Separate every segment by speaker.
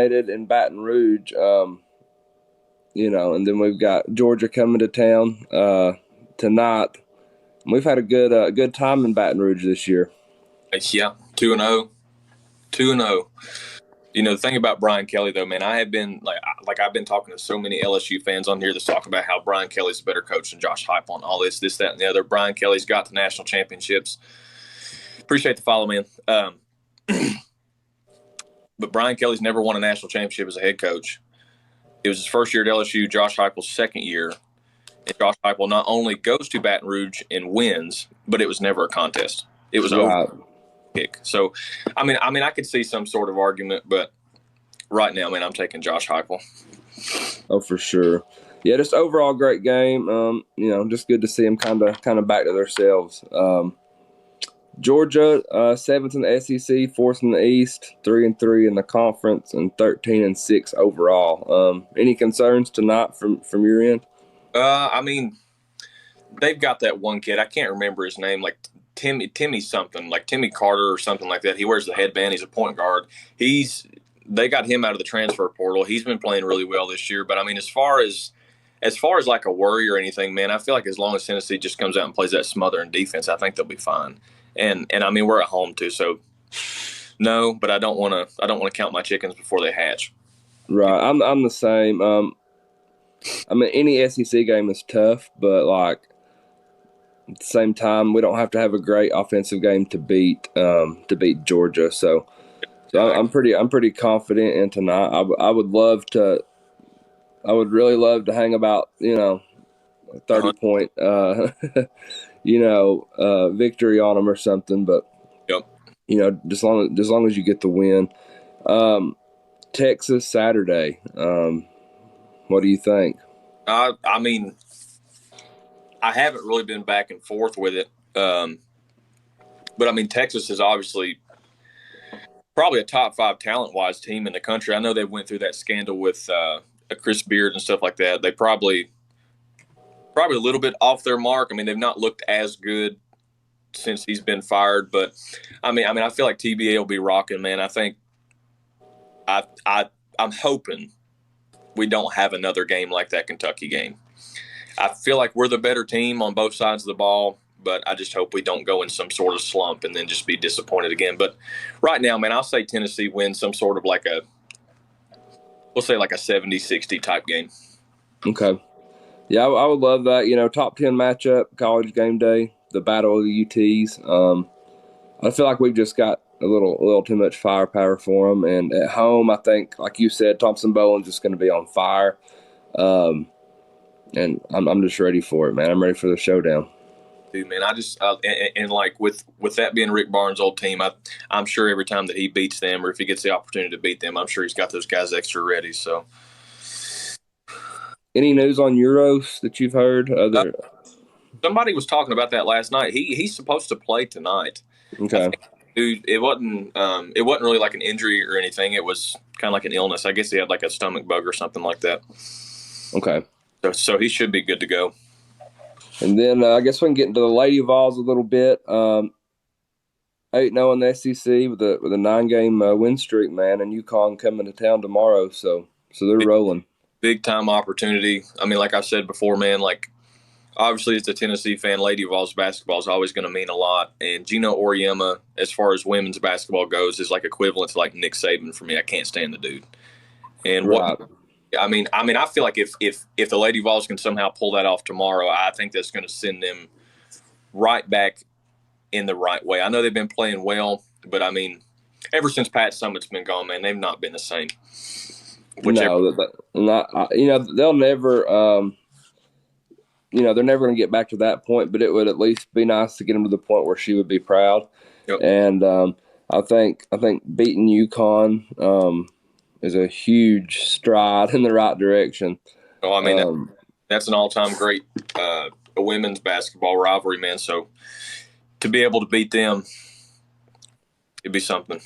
Speaker 1: in Baton Rouge. And then we've got Georgia coming to town tonight. We've had a good time in Baton Rouge this year.
Speaker 2: Yeah, 2-0. 2-0. The thing about Brian Kelly, though, man, I have been I've been talking to so many LSU fans on here that's talking about how Brian Kelly's a better coach than Josh Heupel and all this, that, and the other. Brian Kelly's got to national championships. Appreciate the follow, man. But Brian Kelly's never won a national championship as a head coach. It was his first year at LSU, Josh Heupel's second year. And Josh Heupel not only goes to Baton Rouge and wins, but it was never a contest. It was over. Pick. So, I could see some sort of argument, but right now, man, I'm taking Josh Heupel.
Speaker 1: Oh, for sure. Yeah, just overall great game. Just good to see them kind of back to themselves. Georgia, 7th in the SEC, 4th in the East, 3-3 in the conference, and 13-6 overall. Any concerns tonight from your end?
Speaker 2: They've got that one kid. I can't remember his name, like Timmy something, like Timmy Carter or something like that. He wears the headband. He's a point guard. They got him out of the transfer portal. He's been playing really well this year. But as far as like a worry or anything, man, I feel like as long as Tennessee just comes out and plays that smothering defense, I think they'll be fine. And we're at home too, so no. But I don't want to count my chickens before they hatch.
Speaker 1: Right, I'm the same. Any SEC game is tough, but at the same time, we don't have to have a great offensive game to beat Georgia. So I'm pretty confident in tonight. I would really love to hang about 30-point victory on them or something. But
Speaker 2: yep.
Speaker 1: Just long as you get the win. Texas Saturday. What do you think?
Speaker 2: I haven't really been back and forth with it. But Texas is obviously probably a top 5 talent-wise team in the country. I know they went through that scandal with Chris Beard and stuff like that. They probably a little bit off their mark. They've not looked as good since he's been fired. But I feel like TBA will be rocking, man. I think I'm hoping we don't have another game like that Kentucky game. I feel like we're the better team on both sides of the ball, but I just hope we don't go in some sort of slump and then just be disappointed again. But right now, man, I'll say Tennessee wins some sort of we'll say like a 70-60 type game.
Speaker 1: Okay. Yeah, I would love that. Top 10 matchup, college game day, the battle of the UTs. I feel like we've just got a little too much firepower for them. And at home, I think, like you said, Thompson-Bowen's just going to be on fire. And I'm just ready for it, man. I'm ready for the showdown.
Speaker 2: Dude, man, I just with that being Rick Barnes' old team, I'm sure every time that he beats them or if he gets the opportunity to beat them, I'm sure he's got those guys extra ready. So,
Speaker 1: any news on Euros that you've heard?
Speaker 2: Somebody was talking about that last night. He's supposed to play tonight.
Speaker 1: Okay.
Speaker 2: Dude, it wasn't really like an injury or anything. It was kind of like an illness. I guess he had like a stomach bug or something like that.
Speaker 1: Okay.
Speaker 2: So he should be good to go.
Speaker 1: And then I guess we can get into the Lady Vols a little bit. 8-0 in the SEC with a 9-game win streak, man, and UConn coming to town tomorrow. So they're rolling.
Speaker 2: Big time opportunity. Like I said before, man, obviously as a Tennessee fan, Lady Vols basketball is always going to mean a lot. And Gino Auriemma, as far as women's basketball goes, is equivalent to Nick Saban for me. I can't stand the dude. And
Speaker 1: right.
Speaker 2: I feel like if the Lady Vols can somehow pull that off tomorrow, I think that's going to send them right back in the right way. I know they've been playing well, but ever since Pat Summitt's been gone, man, they've not been the same.
Speaker 1: They'll never. They're never going to get back to that point, but it would at least be nice to get them to the point where she would be proud.
Speaker 2: Yep.
Speaker 1: And I think beating UConn is a huge stride in the right direction.
Speaker 2: Oh, that's an all-time great women's basketball rivalry, man. So to be able to beat them, it'd be something.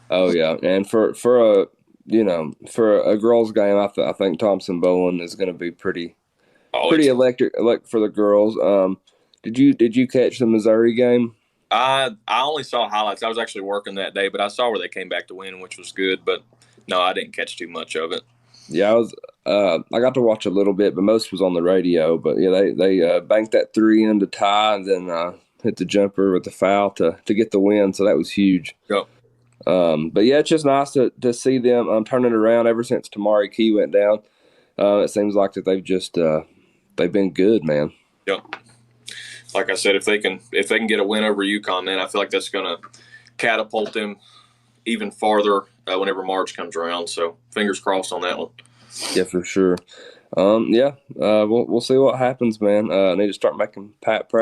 Speaker 1: Oh yeah, and for a girls' game, I think Thompson-Bowen is going to be pretty electric for the girls. Did you catch the Missouri game?
Speaker 2: I only saw highlights. I was actually working that day, but I saw where they came back to win, which was good. But No, I didn't catch too much of it.
Speaker 1: Yeah, I got to watch a little bit, but most was on the radio. But yeah, they banked that three in to tie, and then hit the jumper with the foul to get the win. So that was huge.
Speaker 2: Yep.
Speaker 1: But yeah, it's just nice to see them turning it around ever since Tamari Key went down. It seems like that they've been good, man.
Speaker 2: Yep. Like I said, if they can get a win over UConn, man, I feel like that's going to catapult them even farther whenever March comes around. So fingers crossed on that one.
Speaker 1: Yeah, for sure. Yeah, we'll see what happens, man. I need to start making Pat proud.